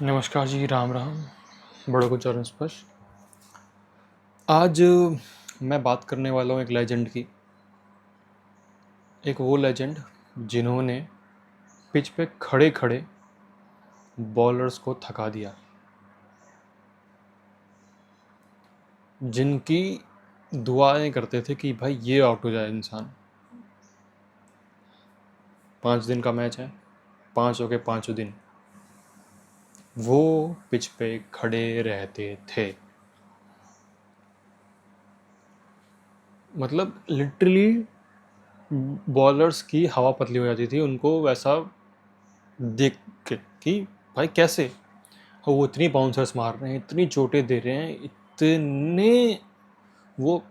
नमस्कार जी, राम राम। बड़ों को चरण स्पर्श। आज मैं बात करने वाला हूँ एक लेजेंड की। एक वो लेजेंड जिन्होंने पिच पे खड़े खड़े बॉलर्स को थका दिया, जिनकी दुआएं करते थे कि भाई ये आउट हो जाए इंसान। 5 दिन का मैच है, पाँचों के पाँचों दिन वो पिच पे खड़े रहते थे। मतलब लिटरली बॉलर्स की हवा पतली हो जाती थी उनको वैसा देख के कि भाई कैसे वो इतनी बाउंसर्स मार रहे हैं, इतनी चोटें दे रहे हैं, इतने वो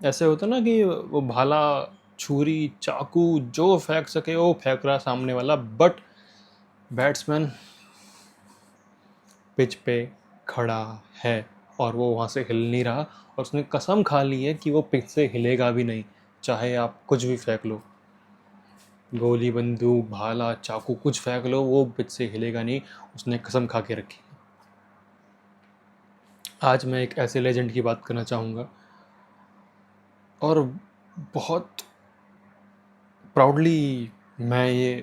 ऐसे होता ना कि वो भाला, छुरी, चाकू जो फेंक सके वो फेंक रहा सामने वाला, बट बैट्समैन पिच पे खड़ा है और वो वहाँ से हिल नहीं रहा, और उसने कसम खा ली है कि वो पिच से हिलेगा भी नहीं, चाहे आप कुछ भी फेंक लो, गोली, बंदूक, भाला, चाकू कुछ फेंक लो, वो पिच से हिलेगा नहीं। उसने कसम खा के रखी। आज मैं एक ऐसे लेजेंड की बात करना चाहूँगा और बहुत प्राउडली मैं ये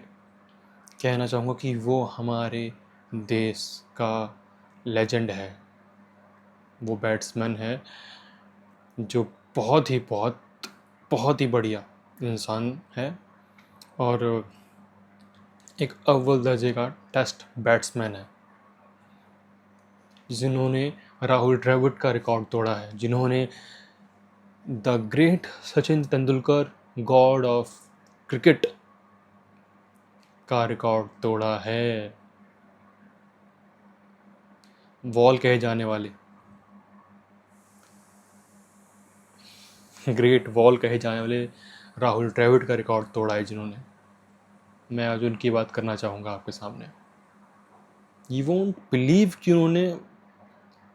कहना चाहूँगा कि वो हमारे देश का लेजेंड है। वो बैट्समैन है जो बहुत ही बढ़िया इंसान है और एक अव्वल दर्जे का टेस्ट बैट्समैन है, जिन्होंने राहुल द्रविड़ का रिकॉर्ड तोड़ा है, जिन्होंने the great Sachin Tendulkar, God of cricket का रिकॉर्ड तोड़ा है। वॉल कहे जाने वाले, ग्रेट वॉल कहे जाने वाले राहुल द्रविड़ का रिकॉर्ड तोड़ा है जिन्होंने। मैं आज उनकी बात करना चाहूँगा आपके सामने। यू वोंट बिलीव कि उन्होंने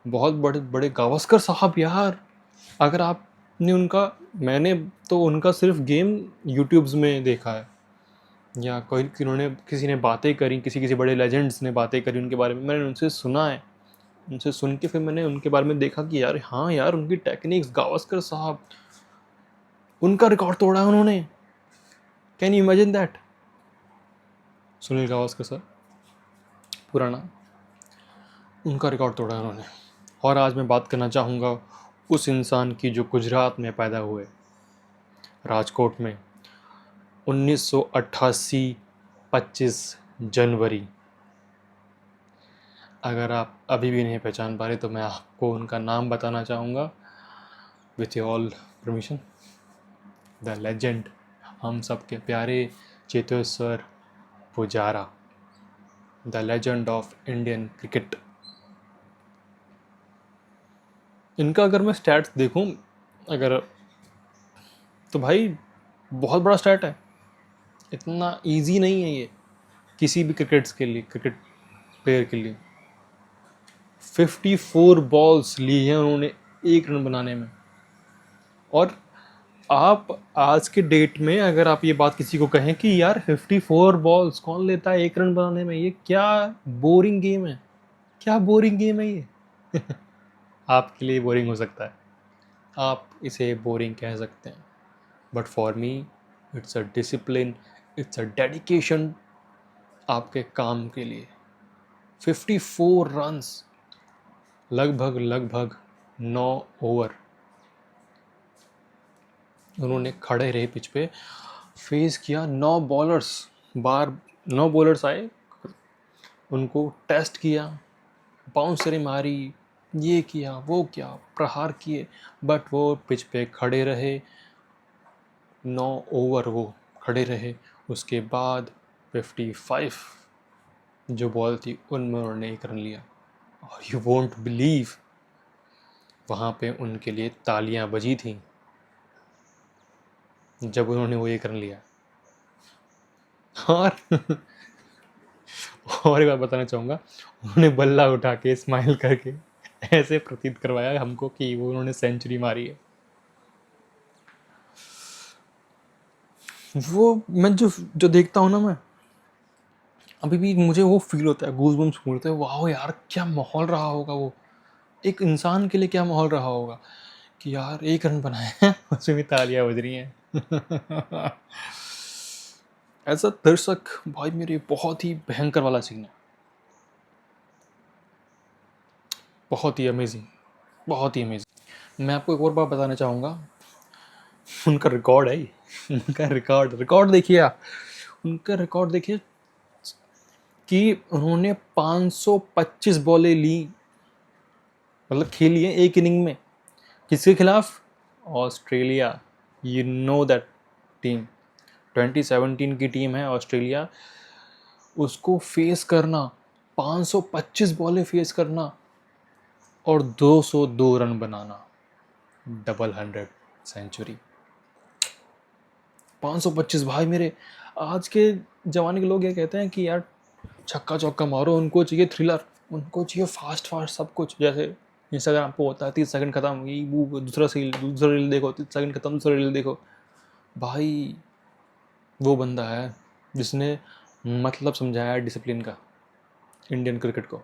बहुत बड़े बड़े गावस्कर साहब यार, अगर आपने उनका, मैंने तो उनका सिर्फ गेम यूट्यूब्स में देखा है, या कोई उन्होंने किसी ने बातें करी, किसी किसी बड़े लेजेंड्स ने बातें करी उनके बारे में, मैंने उनसे सुना है। उनसे सुन के फिर मैंने उनके बारे में देखा कि यार हाँ यार, उनकी टेक्निक्स, गावस्कर साहब, उनका रिकॉर्ड तोड़ा है उन्होंने। Can you imagine that? Sunil Gavaskar sir, पुराना, उनका रिकॉर्ड तोड़ा है उन्होंने। और आज मैं बात करना चाहूँगा उस इंसान की जो गुजरात में पैदा हुए, राजकोट में, 1988, 25 जनवरी। अगर आप अभी भी नहीं पहचान पा रहे तो मैं आपको उनका नाम बताना चाहूँगा, with all permission. The legend, हम सबके प्यारे Cheteshwar Pujara, the legend of Indian cricket. इनका अगर मैं स्टैट्स देखूं, अगर, तो भाई बहुत बड़ा स्टैट है। इतना इजी नहीं है ये किसी भी क्रिकेट्स के लिए, क्रिकेट प्लेयर के लिए। 54 बॉल्स ली हैं उन्होंने एक रन बनाने में। और आप आज के डेट में अगर आप ये बात किसी को कहें कि यार 54 बॉल्स कौन लेता है एक रन बनाने में, ये क्या बोरिंग गेम है, क्या बोरिंग गेम है ये। आपके लिए बोरिंग हो सकता है, आप इसे बोरिंग कह सकते हैं, but for me it's a discipline, it's a dedication आपके काम के लिए। 54 रन्स, लगभग लगभग 9 ओवर उन्होंने खड़े रहे पिच पे, फेस किया 9 बॉलर्स, बार 9 बॉलर्स आए, उनको टेस्ट किया, बाउंसरी मारी, ये किया वो किया, प्रहार किए, बट वो पिच पे खड़े रहे। 9 ओवर वो खड़े रहे। उसके बाद 55 जो बॉल थी उनमें उन्होंने एक रन लिया। और यू वोंट बिलीव, वहाँ पे उनके लिए तालियां बजी थी जब उन्होंने वो एक रन लिया। और और एक बात बताना चाहूँगा, उन्होंने बल्ला उठा के स्माइल करके ऐसे प्रतीत करवाया हमको कि वो उन्होंने सेंचुरी मारी है। वो मैं जो जो देखता हूँ ना, मैं अभी भी मुझे वो फील होता है, गूज़बम्प्स फील होते हैं, वाह यार क्या माहौल रहा होगा वो, एक इंसान के लिए क्या माहौल रहा होगा कि यार 1 रन बनाए हैं उसमें भी तालियां बज रही हैं। ऐसा दर्शक भाई मेरे बहुत ही भयंकर वाला सीन है, बहुत ही अमेजिंग, बहुत ही अमेजिंग। मैं आपको एक और बात बताना चाहूँगा, उनका रिकॉर्ड है, उनका रिकॉर्ड देखिए आप, उनका रिकॉर्ड देखिए कि उन्होंने 525 बॉलें ली, मतलब खेली है एक इनिंग में। किसके खिलाफ? Australia. You know that team, 2017 की टीम है ऑस्ट्रेलिया। उसको फेस करना, 525 बॉलें फेस करना और 202 रन बनाना, डबल 100 सेंचुरी। 525 भाई मेरे। आज के ज़माने के लोग ये कहते हैं कि यार छक्का चौका मारो, उनको चाहिए थ्रिलर, उनको चाहिए फास्ट फास्ट सब कुछ। जैसे इंस्टाग्राम पे होता है 30 सेकंड खत्म, ये वो दूसरा रील देखो, 30 सेकंड खत्म, दूसरा रील देखो। भाई वो बंदा है जिसने मतलब समझाया डिसिप्लिन का इंडियन क्रिकेट को।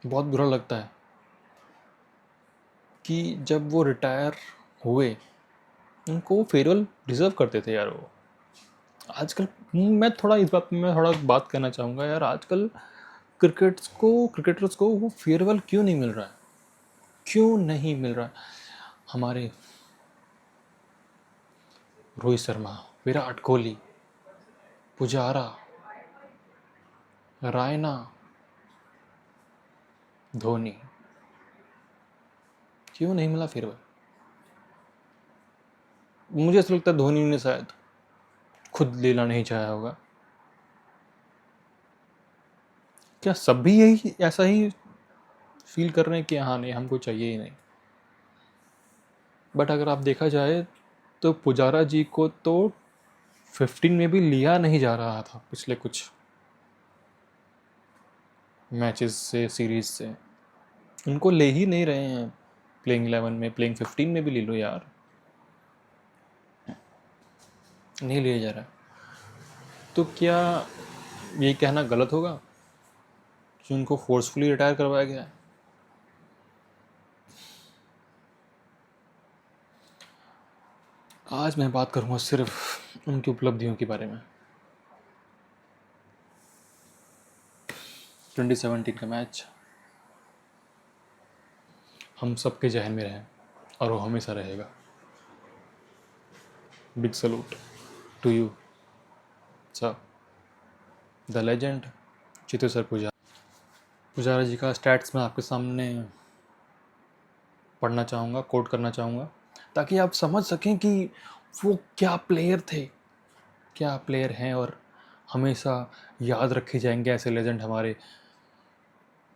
बहुत बुरा लगता है कि जब वो रिटायर हुए, उनको फेयरवेल डिज़र्व करते थे यार वो। आजकल मैं थोड़ा इस बात में मैं थोड़ा बात करना चाहूँगा यार, आजकल क्रिकेटर्स को वो फेयरवेल क्यों नहीं मिल रहा है, क्यों नहीं मिल रहा है? हमारे रोहित शर्मा, विराट कोहली, पुजारा, रायना, धोनी, क्यों नहीं मिला फेयरवेल? मुझे ऐसा लगता है धोनी ने शायद खुद लेना नहीं चाहा होगा। क्या सब भी यही ऐसा ही फील कर रहे हैं कि हाँ नहीं हमको चाहिए ही नहीं? बट अगर आप देखा जाए तो पुजारा जी को तो 15 में भी लिया नहीं जा रहा था पिछले कुछ मैचेस से, सीरीज से। उनको ले ही नहीं रहे हैं प्लेइंग 11 में, प्लेइंग 15 में भी ले लो यार, नहीं लिया जा रहा है। तो क्या ये कहना गलत होगा कि उनको फोर्सफुली रिटायर करवाया गया है? आज मैं बात करूंगा सिर्फ उनकी उपलब्धियों के बारे में। 2017 का मैच हम सबके जहन में रहे और वो हमेशा रहेगा। Big salute to you sir, the legend Cheteshwar Pujara ji का स्टैट्स मैं आपके सामने पढ़ना चाहूँगा, कोट करना चाहूँगा, ताकि आप समझ सकें कि वो क्या प्लेयर थे, क्या प्लेयर हैं, और हमेशा याद रखे जाएंगे ऐसे लेजेंड हमारे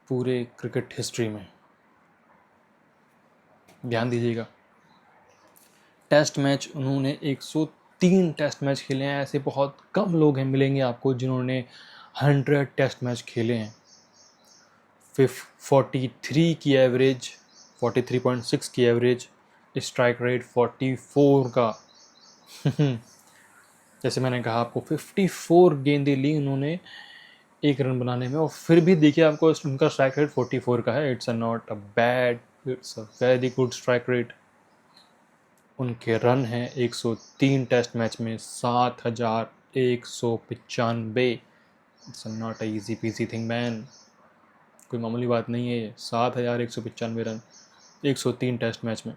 पूरे क्रिकेट हिस्ट्री में। ध्यान दीजिएगा, टेस्ट मैच उन्होंने 103 टेस्ट मैच खेले हैं। ऐसे बहुत कम लोग हैं मिलेंगे आपको जिन्होंने 100 टेस्ट मैच खेले हैं। 43 की एवरेज, 43.6 की एवरेज, स्ट्राइक रेट 44 का। जैसे मैंने कहा आपको 54 गेंदें ली उन्होंने 1 रन बनाने में, और फिर भी देखिए आपको उनका स्ट्राइक रेट 44 का है। It's a not a bad, it's a very good strike rate. उनके रन हैं 103 टेस्ट मैच में 7195। It's not a easy PG thing man, कोई मामूली बात नहीं है ये। 7195 रन 103 टेस्ट मैच में।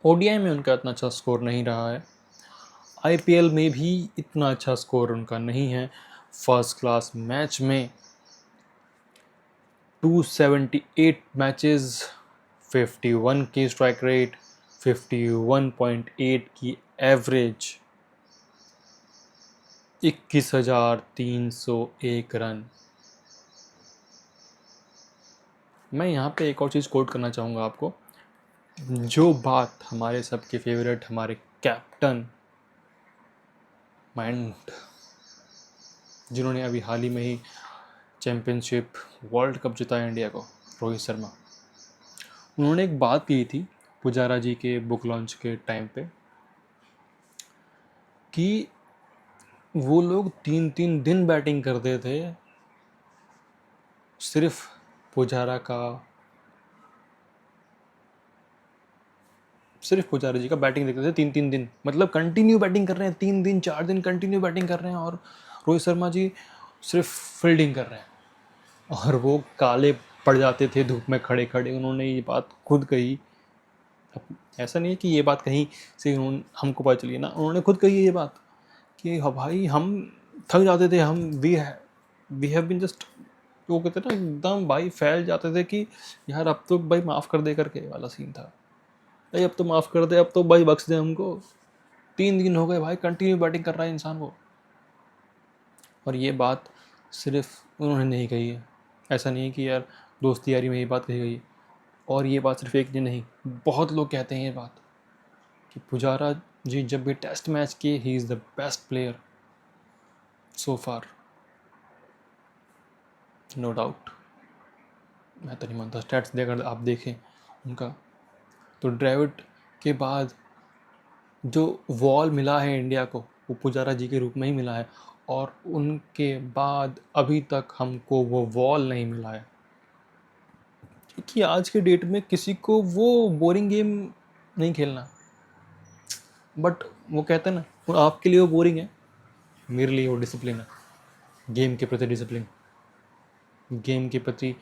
ओडीआई में उनका इतना अच्छा स्कोर नहीं रहा है, आईपीएल में भी इतना अच्छा स्कोर उनका नहीं है। फर्स्ट क्लास मैच में 278 मैचेस, 51 की स्ट्राइक रेट, 51.8 की एवरेज, 21,301 रन। मैं यहाँ पे एक और चीज़ कोट करना चाहूँगा आपको, जो बात हमारे सबके फेवरेट, हमारे कैप्टन माइंड, जिन्होंने अभी हाल ही में ही चैम्पियनशिप वर्ल्ड कप जिताया इंडिया को, रोहित शर्मा, उन्होंने एक बात की थी पुजारा जी के बुक लॉन्च के टाइम पे कि वो लोग 3-3 दिन बैटिंग करते थे, सिर्फ पुजारा जी का बैटिंग देखते थे 3-3 दिन, मतलब कंटिन्यू बैटिंग कर रहे हैं, 3 दिन 4 दिन कंटिन्यू बैटिंग कर रहे हैं, और रोहित शर्मा जी सिर्फ फील्डिंग कर रहे हैं, और वो काले पड़ जाते थे धूप में खड़े खड़े। उन्होंने ये बात खुद कही। अब ऐसा नहीं है कि ये बात कहीं से उन्होंने हमको पता चली ना, उन्होंने खुद कही ये बात कि हाँ भाई हम थक जाते थे, हम वी हैव बीन जस्ट, वो कहते ना एकदम भाई फैल जाते थे कि यार अब तो भाई माफ़ कर दे करके वाला सीन था। भाई अब तो माफ़ कर दे, अब तो भाई बख्श दे हमको, 3 दिन हो गए भाई कंटिन्यू बैटिंग कर रहा है इंसान वो। और ये बात सिर्फ उन्होंने नहीं कही है, ऐसा नहीं है कि यार दोस्ती यारी में ये बात कही गई है। और ये बात सिर्फ एक ने नहीं, बहुत लोग कहते हैं ये बात कि पुजारा जी जब भी टेस्ट मैच किए he is the best player so far, no doubt. मैं तो नहीं मानता, स्टैट्स देकर आप देखें उनका, तो ड्रेविड के बाद जो वॉल मिला है इंडिया को वो पुजारा जी के रूप में ही मिला है, और उनके बाद अभी तक हमको वो वॉल नहीं मिला है, क्योंकि आज के डेट में किसी को वो बोरिंग गेम नहीं खेलना। बट वो कहते हैं ना, वो आपके लिए वो बोरिंग है, मेरे लिए वो डिसिप्लिन है, गेम के प्रति डिसिप्लिन, गेम के प्रति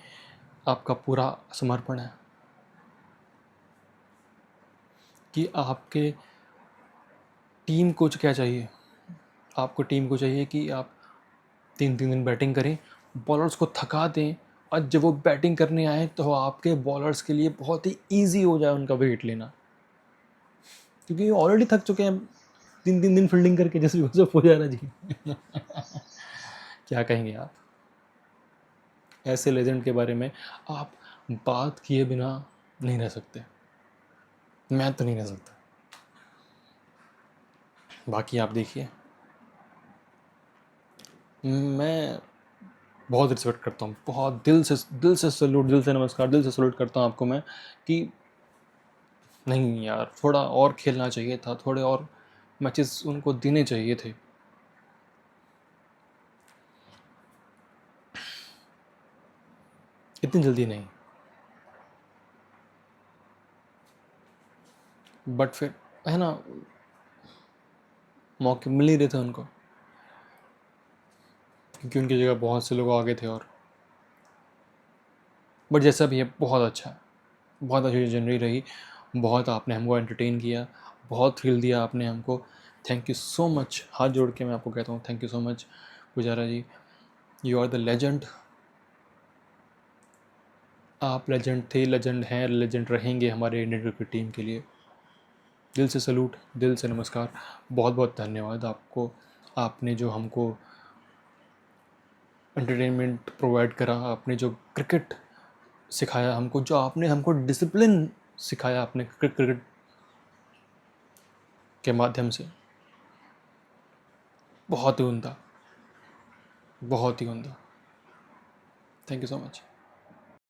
आपका पूरा समर्पण है कि आपके टीम को क्या चाहिए। आपको टीम को चाहिए कि आप 3-3 दिन बैटिंग करें, बॉलर्स को थका दें, और जब वो बैटिंग करने आए तो आपके बॉलर्स के लिए बहुत ही ईजी हो जाए उनका वेट लेना, क्योंकि ऑलरेडी थक चुके हैं 3-3 दिन फील्डिंग करके, जैसे यूसुफ पुजारा जी। क्या कहेंगे आप ऐसे लेजेंड के बारे में? आप बात किए बिना नहीं रह सकते, मैं तो नहीं रह सकता। बाकी आप देखिए, मैं बहुत रिस्पेक्ट करता हूँ, बहुत दिल से सैल्यूट, दिल से नमस्कार, दिल से सैल्यूट करता हूँ आपको मैं, कि नहीं यार थोड़ा और खेलना चाहिए था, थोड़े और मैचेस उनको देने चाहिए थे। इतनी जल्दी नहीं, बट फिर है ना, मौके मिल ही रहे थे उनको, क्योंकि उनकी जगह बहुत से लोग आगे थे। और बट जैसा भी है बहुत अच्छा है, बहुत अच्छी जर्नी रही, बहुत आपने हमको एंटरटेन किया, बहुत थ्रिल दिया आपने हमको। थैंक यू सो मच, हाथ जोड़ के मैं आपको कहता हूँ thank you so much Pujara ji, you are the legend. आप लेजेंड थे, लेजेंड हैं, लेजेंड रहेंगे हमारे इंडियन क्रिकेट टीम के लिए। दिल से सलूट, दिल से नमस्कार, बहुत बहुत धन्यवाद आपको। आपने जो हमको एंटरटेनमेंट प्रोवाइड करा, आपने जो क्रिकेट सिखाया हमको, जो आपने हमको डिसिप्लिन सिखाया अपने क्रिकेट के माध्यम से, बहुत ही उमदा, बहुत ही उमदा। Thank you so much.